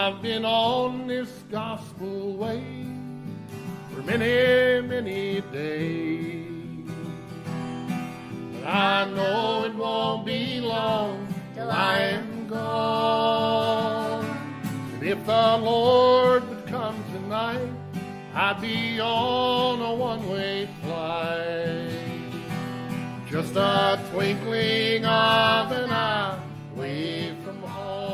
I've been on this gospel way for many, many days. But I know it won't be long till I am gone. And if the Lord would come tonight, I'd be on a one-way flight. Just a twinkling of an eye away from home.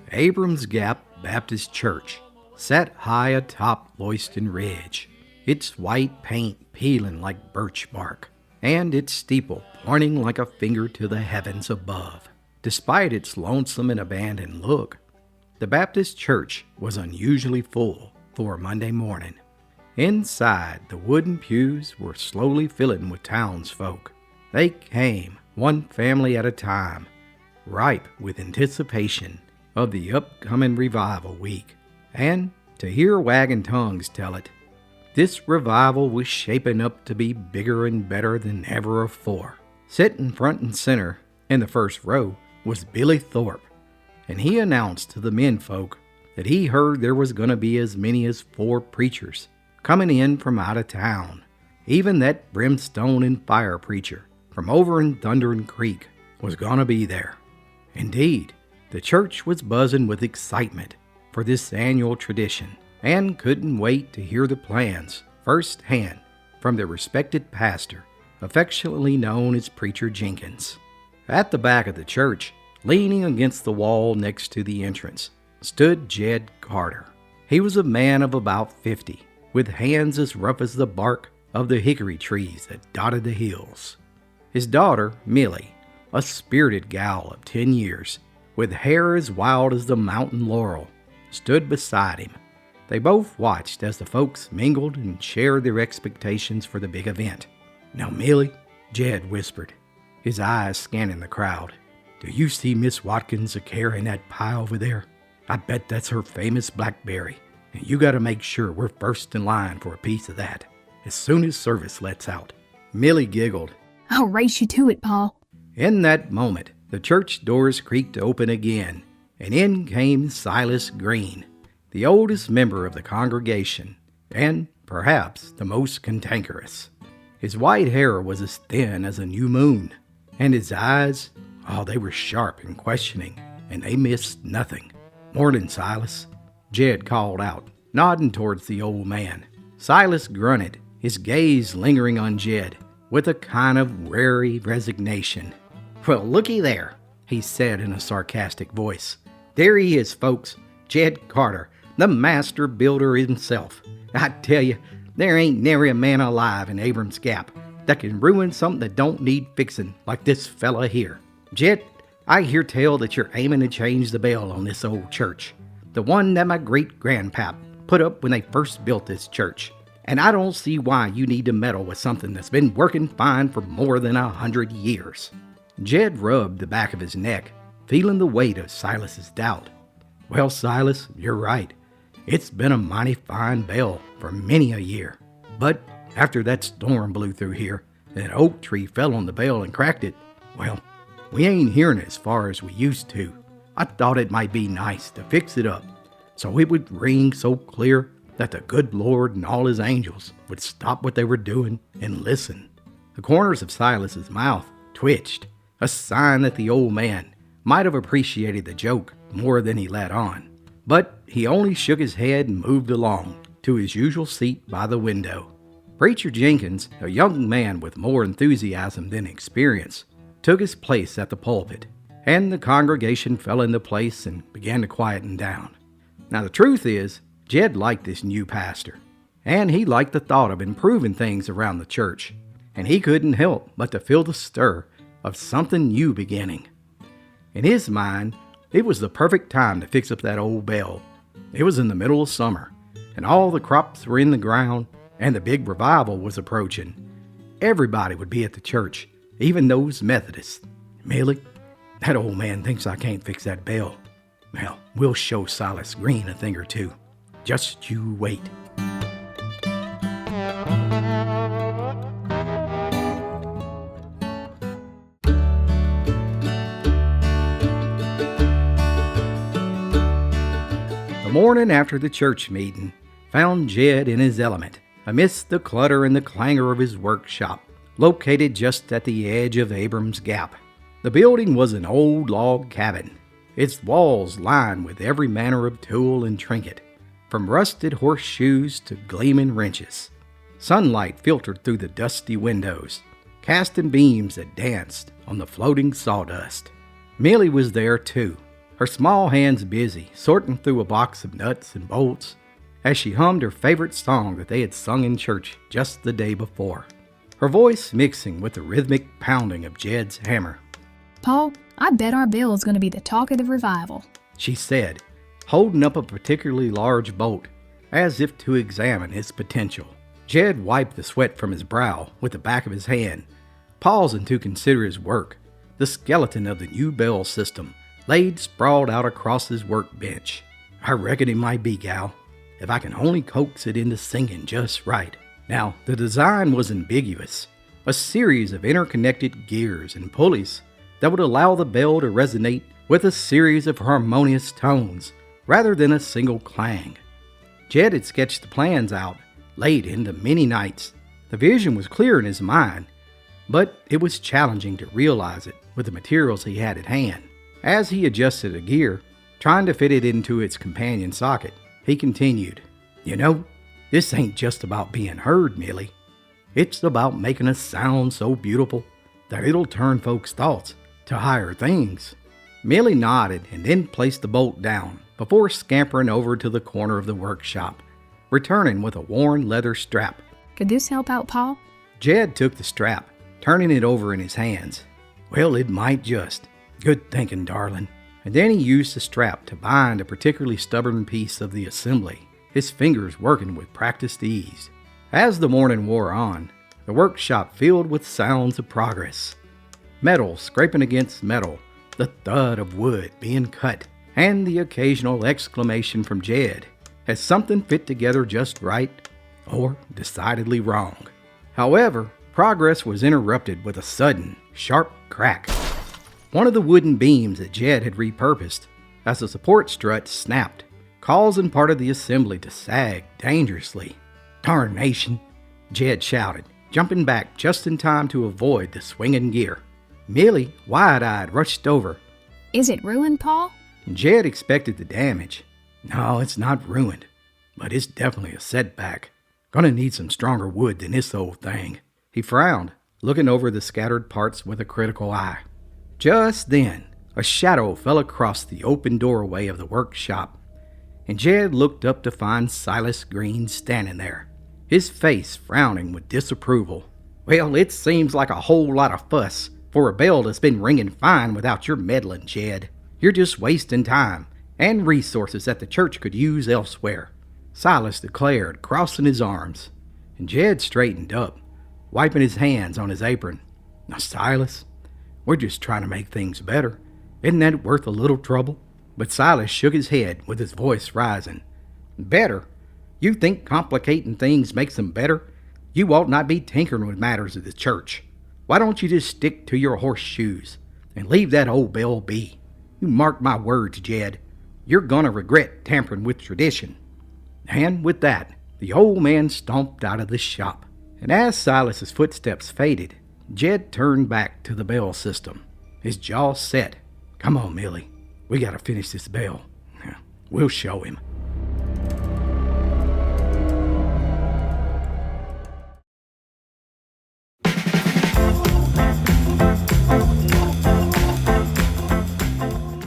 Abrams Gap Baptist Church sat high atop Loyston Ridge, its white paint peeling like birch bark, and its steeple pointing like a finger to the heavens above. Despite its lonesome and abandoned look, the Baptist church was unusually full for a Monday morning. Inside, the wooden pews were slowly filling with townsfolk. They came, one family at a time, ripe with anticipation of the upcoming revival week. And, to hear wagging tongues tell it, this revival was shaping up to be bigger and better than ever before. Sitting front and center in the first row was Billy Thorpe, and he announced to the menfolk that he heard there was going to be as many as 4 preachers coming in from out of town. Even that brimstone and fire preacher from over in Thundering Creek was going to be there. Indeed, the church was buzzing with excitement for this annual tradition and couldn't wait to hear the plans firsthand from their respected pastor, affectionately known as Preacher Jenkins. At the back of the church, leaning against the wall next to the entrance, stood Jed Carter. He was a man of about 50, with hands as rough as the bark of the hickory trees that dotted the hills. His daughter, Millie, a spirited gal of 10 years, with hair as wild as the mountain laurel, stood beside him. They both watched as the folks mingled and shared their expectations for the big event. "Now, Millie," Jed whispered, his eyes scanning the crowd, "do you see Miss Watkins a-carrying that pie over there? I bet that's her famous blackberry, and you gotta make sure we're first in line for a piece of that, as soon as service lets out." Millie giggled. "I'll race you to it, Pa." In that moment, the church doors creaked open again, and in came Silas Green, the oldest member of the congregation, and perhaps the most cantankerous. His white hair was as thin as a new moon, and his eyes, they were sharp and questioning, and they missed nothing. "Morning, Silas," Jed called out, nodding towards the old man. Silas grunted, his gaze lingering on Jed with a kind of wary resignation. "Well, looky there," he said in a sarcastic voice. "There he is, folks, Jed Carter, the master builder himself. I tell you, there ain't nary a man alive in Abrams Gap that can ruin something that don't need fixing like this fella here. Jed, I hear tell that you're aiming to change the bell on this old church, the one that my great-grandpap put up when they first built this church. And I don't see why you need to meddle with something that's been working fine for more than 100 years. Jed rubbed the back of his neck, feeling the weight of Silas's doubt. "Well, Silas, you're right. It's been a mighty fine bell for many a year. But after that storm blew through here, and an oak tree fell on the bell and cracked it, well, we ain't hearing it as far as we used to. I thought it might be nice to fix it up, so it would ring so clear that the good Lord and all his angels would stop what they were doing and listen." The corners of Silas's mouth twitched, a sign that the old man might have appreciated the joke more than he let on. But he only shook his head and moved along to his usual seat by the window. Preacher Jenkins, a young man with more enthusiasm than experience, took his place at the pulpit, and the congregation fell into place and began to quieten down. Now, the truth is, Jed liked this new pastor, and he liked the thought of improving things around the church, and he couldn't help but to feel the stir of something new beginning. In his mind, it was the perfect time to fix up that old bell. It was in the middle of summer, and all the crops were in the ground, and the big revival was approaching. Everybody would be at the church, even those Methodists. "Millie, that old man thinks I can't fix that bell. Well, we'll show Silas Green a thing or two. Just you wait." The morning after the church meeting found Jed in his element, amidst the clutter and the clangor of his workshop, located just at the edge of Abrams Gap. The building was an old log cabin, its walls lined with every manner of tool and trinket, from rusted horseshoes to gleaming wrenches. Sunlight filtered through the dusty windows, casting beams that danced on the floating sawdust. Millie was there too, her small hands busy sorting through a box of nuts and bolts as she hummed her favorite song that they had sung in church just the day before, her voice mixing with the rhythmic pounding of Jed's hammer. Paul, I bet our bill is going to be the talk of the revival, she said, holding up a particularly large bolt as if to examine its potential. Jed wiped the sweat from his brow with the back of his hand, pausing to consider his work. The skeleton of the new bell system laid sprawled out across his workbench. I reckon it might be, gal, if I can only coax it into singing just right. Now, the design was ambiguous, a series of interconnected gears and pulleys that would allow the bell to resonate with a series of harmonious tones rather than a single clang. Jed had sketched the plans out late into many nights. The vision was clear in his mind, but it was challenging to realize it with the materials he had at hand. As he adjusted a gear, trying to fit it into its companion socket, he continued, "You know, this ain't just about being heard, Millie. It's about making a sound so beautiful that it'll turn folks' thoughts to higher things." Millie nodded and then placed the bolt down before scampering over to the corner of the workshop, returning with a worn leather strap. Could this help out, Paul? Jed took the strap, turning it over in his hands. "Well, it might just. Good thinking, darling." And then he used the strap to bind a particularly stubborn piece of the assembly, his fingers working with practiced ease. As the morning wore on, the workshop filled with sounds of progress. Metal scraping against metal, the thud of wood being cut, and the occasional exclamation from Jed as something fit together just right or decidedly wrong. However, progress was interrupted with a sudden, sharp crack. One of the wooden beams that Jed had repurposed as a support strut snapped, causing part of the assembly to sag dangerously. "Darnation!" Jed shouted, jumping back just in time to avoid the swinging gear. Millie, wide-eyed, rushed over. Is it ruined, Paul? Jed expected the damage. "No, it's not ruined, but it's definitely a setback. Gonna need some stronger wood than this old thing." He frowned, looking over the scattered parts with a critical eye. Just then, a shadow fell across the open doorway of the workshop, and Jed looked up to find Silas Green standing there, his face frowning with disapproval. "Well, it seems like a whole lot of fuss for a bell that's been ringing fine without your meddling, Jed. You're just wasting time and resources that the church could use elsewhere," Silas declared, crossing his arms. And Jed straightened up, wiping his hands on his apron. "Now, Silas, we're just trying to make things better. Isn't that worth a little trouble?" But Silas shook his head with his voice rising. "Better? You think complicating things makes them better? You ought not be tinkering with matters of the church. Why don't you just stick to your horseshoes and leave that old bell be? You mark my words, Jed, you're gonna regret tampering with tradition." And with that, the old man stomped out of the shop. And as Silas's footsteps faded, Jed turned back to the bell system, his jaw set. "Come on, Millie. We gotta finish this bell. We'll show him."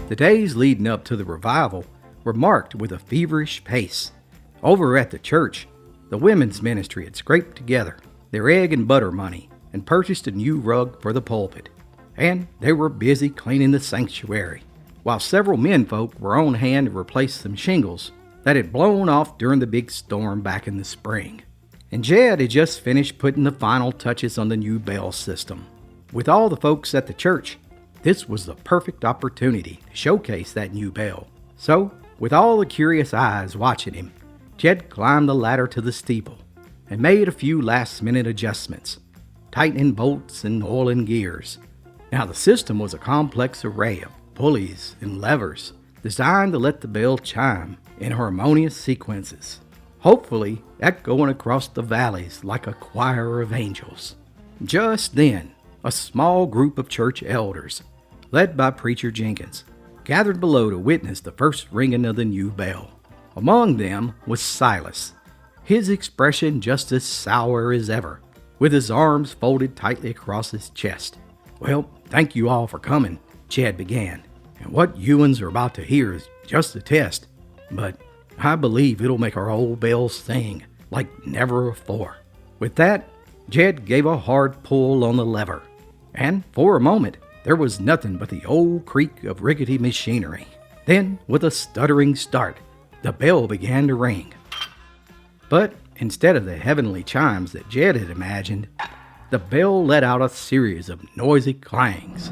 The days leading up to the revival were marked with a feverish pace. Over at the church, the women's ministry had scraped together their egg and butter money and purchased a new rug for the pulpit, and they were busy cleaning the sanctuary, while several menfolk were on hand to replace some shingles that had blown off during the big storm back in the spring. And Jed had just finished putting the final touches on the new bell system. With all the folks at the church, this was the perfect opportunity to showcase that new bell. So, with all the curious eyes watching him, Jed climbed the ladder to the steeple and made a few last-minute adjustments, tightening bolts and oiling gears. Now, the system was a complex array of pulleys and levers designed to let the bell chime in harmonious sequences, hopefully echoing across the valleys like a choir of angels. Just then, a small group of church elders, led by Preacher Jenkins, gathered below to witness the first ringing of the new bell. Among them was Silas, his expression just as sour as ever, with his arms folded tightly across his chest. "Well, thank you all for coming," Chad began. "And what you uns are about to hear is just a test, but I believe it'll make our old bells sing like never before." With that, Jed gave a hard pull on the lever, and for a moment, there was nothing but the old creak of rickety machinery. Then, with a stuttering start, the bell began to ring. But instead of the heavenly chimes that Jed had imagined, the bell let out a series of noisy clangs.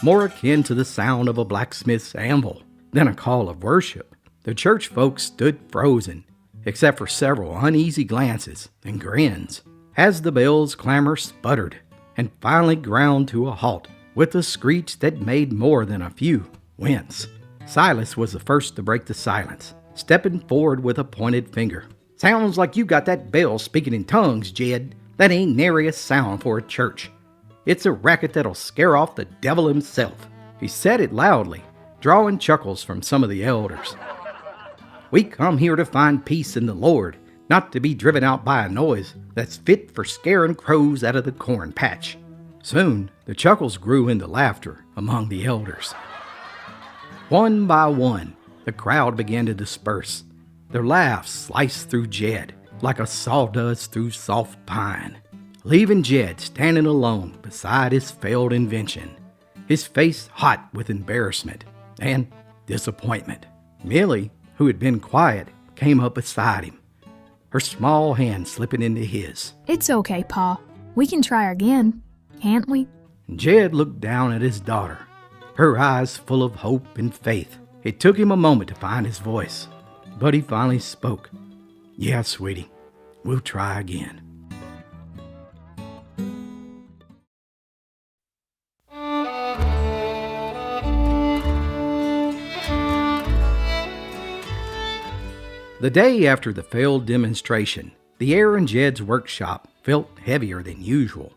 More akin to the sound of a blacksmith's anvil than a call of worship. The church folks stood frozen, except for several uneasy glances and grins, as the bell's clamor sputtered and finally ground to a halt with a screech that made more than a few wince. Silas was the first to break the silence, stepping forward with a pointed finger. "Sounds like you got that bell speaking in tongues, Jed. That ain't nary a sound for a church. It's a racket that'll scare off the devil himself." He said it loudly, drawing chuckles from some of the elders. "We come here to find peace in the Lord, not to be driven out by a noise that's fit for scaring crows out of the corn patch." Soon, the chuckles grew into laughter among the elders. One by one, the crowd began to disperse. Their laughs sliced through Jed like a sawdust through soft pine, leaving Jed standing alone beside his failed invention, his face hot with embarrassment and disappointment. Millie, who had been quiet, came up beside him, her small hand slipping into his. It's okay, Pa. We can try again, can't we? Jed looked down at his daughter, her eyes full of hope and faith. It took him a moment to find his voice, but he finally spoke. "Yeah, sweetie, we'll try again." The day after the failed demonstration, the air in Jed's workshop felt heavier than usual.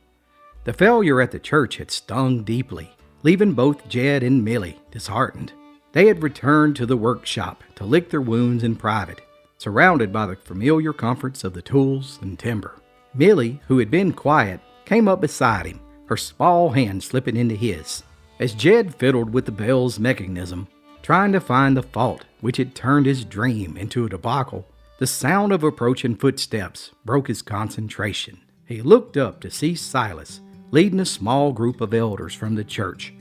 The failure at the church had stung deeply, leaving both Jed and Millie disheartened. They had returned to the workshop to lick their wounds in private, surrounded by the familiar comforts of the tools and timber. Millie, who had been quiet, came up beside him, her small hand slipping into his. As Jed fiddled with the bell's mechanism, trying to find the fault which had turned his dream into a debacle, the sound of approaching footsteps broke his concentration. He looked up to see Silas leading a small group of elders from the church.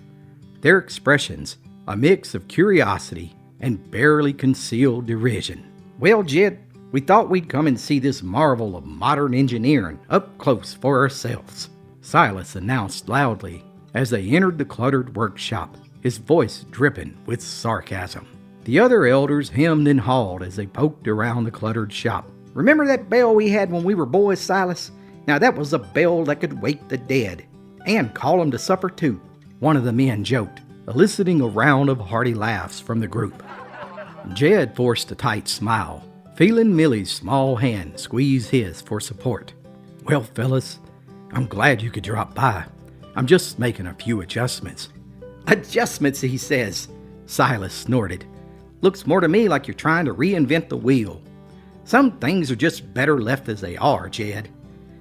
Their expressions, a mix of curiosity and barely concealed derision. "Well, Jed, we thought we'd come and see this marvel of modern engineering up close for ourselves," Silas announced loudly as they entered the cluttered workshop, his voice dripping with sarcasm. The other elders hemmed and hawed as they poked around the cluttered shop. "Remember that bell we had when we were boys, Silas? Now that was a bell that could wake the dead, and call them to supper too," one of the men joked, eliciting a round of hearty laughs from the group. Jed forced a tight smile, feeling Millie's small hand squeeze his for support. "Well, fellas, I'm glad you could drop by. I'm just making a few adjustments." "Adjustments, he says," Silas snorted. "Looks more to me like you're trying to reinvent the wheel. Some things are just better left as they are, Jed.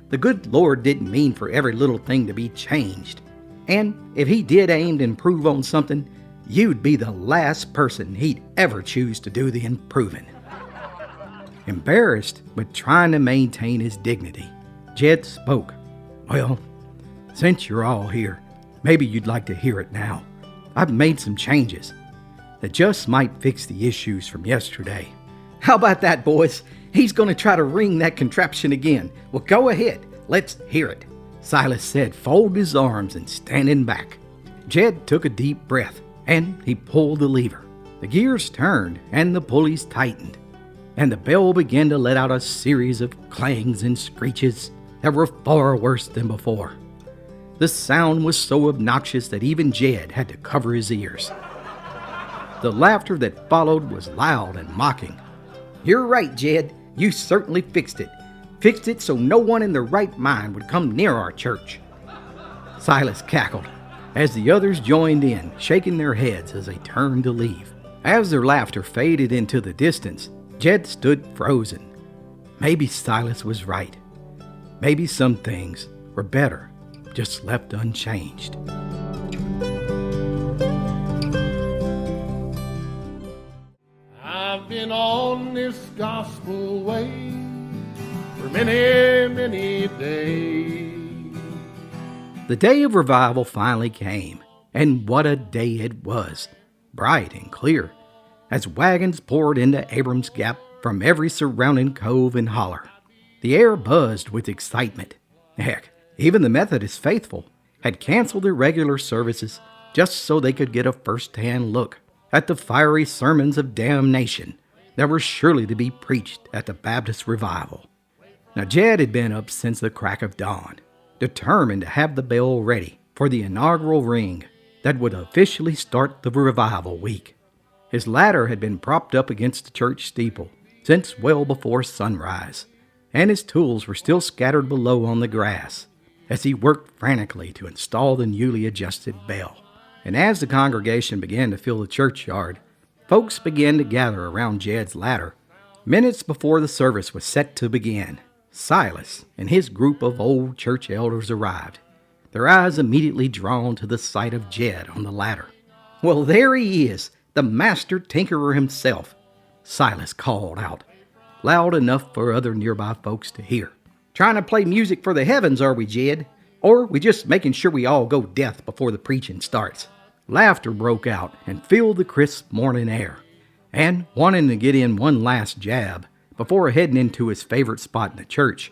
The good Lord didn't mean for every little thing to be changed. And if he did aim to improve on something, you'd be the last person he'd ever choose to do the improving." Embarrassed, but trying to maintain his dignity, Jed spoke. "Well, since you're all here, maybe you'd like to hear it now. I've made some changes that just might fix the issues from yesterday." "How about that, boys? He's going to try to ring that contraption again. Well, go ahead. Let's hear it," Silas said, folding his arms and standing back. Jed took a deep breath, and he pulled the lever. The gears turned, and the pulleys tightened, and the bell began to let out a series of clangs and screeches that were far worse than before. The sound was so obnoxious that even Jed had to cover his ears. The laughter that followed was loud and mocking. "You're right, Jed. You certainly fixed it. Fixed it so no one in their right mind would come near our church." Silas cackled as the others joined in, shaking their heads as they turned to leave. As their laughter faded into the distance, Jed stood frozen. Maybe Silas was right. Maybe some things were better just left unchanged. I've been on this gospel way for many, many days. The day of revival finally came, and what a day it was, bright and clear, as wagons poured into Abrams Gap from every surrounding cove and holler. The air buzzed with excitement. Heck, even the Methodist faithful had canceled their regular services just so they could get a first-hand look at the fiery sermons of damnation that were surely to be preached at the Baptist revival. Now, Jed had been up since the crack of dawn, determined to have the bell ready for the inaugural ring that would officially start the revival week. His ladder had been propped up against the church steeple since well before sunrise, and his tools were still scattered below on the grass as he worked frantically to install the newly adjusted bell. And as the congregation began to fill the churchyard, folks began to gather around Jed's ladder. Minutes before the service was set to begin, Silas and his group of old church elders arrived, their eyes immediately drawn to the sight of Jed on the ladder. "Well, there he is, the master tinkerer himself," Silas called out, loud enough for other nearby folks to hear. "Trying to play music for the heavens, are we, Jed? Or we just making sure we all go deaf before the preaching starts?" Laughter broke out and filled the crisp morning air. And wanting to get in one last jab before heading into his favorite spot in the church,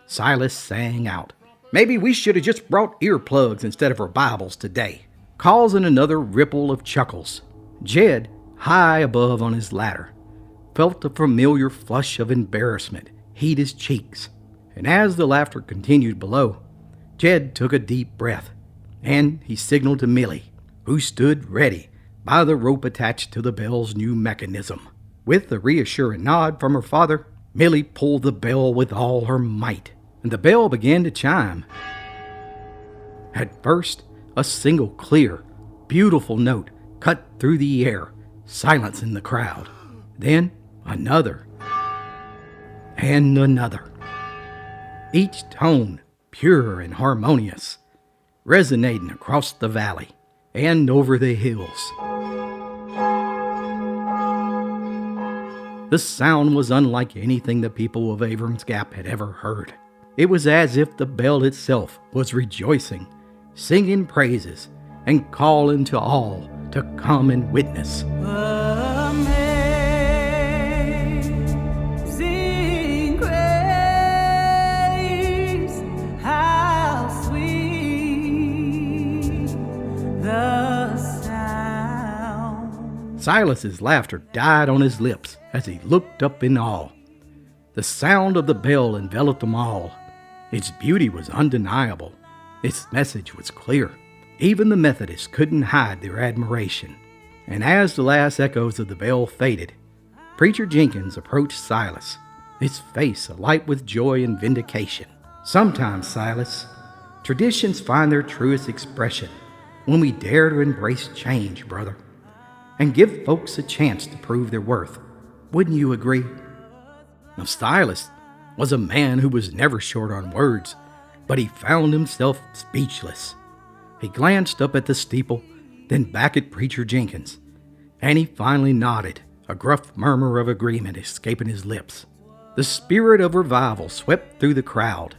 Silas sang out, "Maybe we should have just brought earplugs instead of our Bibles today," causing another ripple of chuckles. Jed, high above on his ladder, felt a familiar flush of embarrassment heat his cheeks. And as the laughter continued below, Jed took a deep breath, and he signaled to Millie, who stood ready by the rope attached to the bell's new mechanism. With a reassuring nod from her father, Millie pulled the bell with all her might, and the bell began to chime. At first, a single clear, beautiful note cut through the air, silencing the crowd. Then another, and another. Each tone pure and harmonious, resonating across the valley and over the hills. The sound was unlike anything the people of Abrams Gap had ever heard. It was as if the bell itself was rejoicing, singing praises, and calling to all to come and witness. Amazing grace, how sweet the sound. Silas's laughter died on his lips as he looked up in awe. The sound of the bell enveloped them all. Its beauty was undeniable. Its message was clear. Even the Methodists couldn't hide their admiration. And as the last echoes of the bell faded, Preacher Jenkins approached Silas, his face alight with joy and vindication. "Sometimes, Silas, traditions find their truest expression when we dare to embrace change, brother, and give folks a chance to prove their worth. Wouldn't you agree?" Now, Silas was a man who was never short on words, but he found himself speechless. He glanced up at the steeple, then back at Preacher Jenkins, and he finally nodded, a gruff murmur of agreement escaping his lips. The spirit of revival swept through the crowd,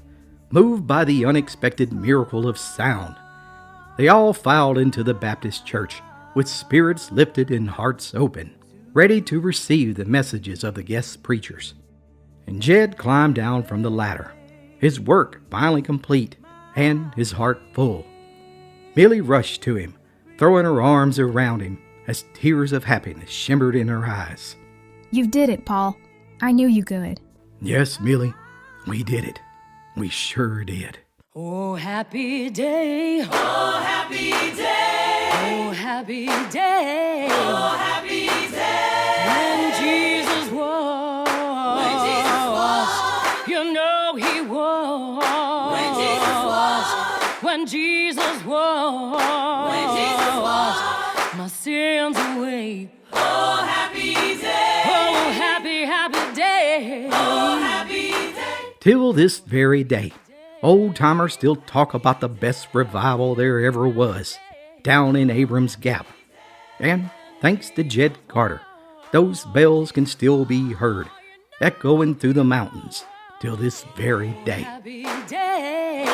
moved by the unexpected miracle of sound. They all filed into the Baptist church with spirits lifted and hearts open, ready to receive the messages of the guest preachers. And Jed climbed down from the ladder, his work finally complete and his heart full. Millie rushed to him, throwing her arms around him as tears of happiness shimmered in her eyes. You did it, Paul. I knew you could. "Yes, Millie, we did it. We sure did." Oh, happy day. Oh, happy day. Oh, happy day. Oh, happy day. When Jesus was. When Jesus was. You know he was. When Jesus was. When Jesus was. When Jesus was. My sins away. Oh, happy day. Oh, happy, happy day. Oh, happy day. Till this very day, old-timers still talk about the best revival there ever was, down in Abrams Gap. And thanks to Jed Carter, those bells can still be heard, echoing through the mountains till this very day. Happy day.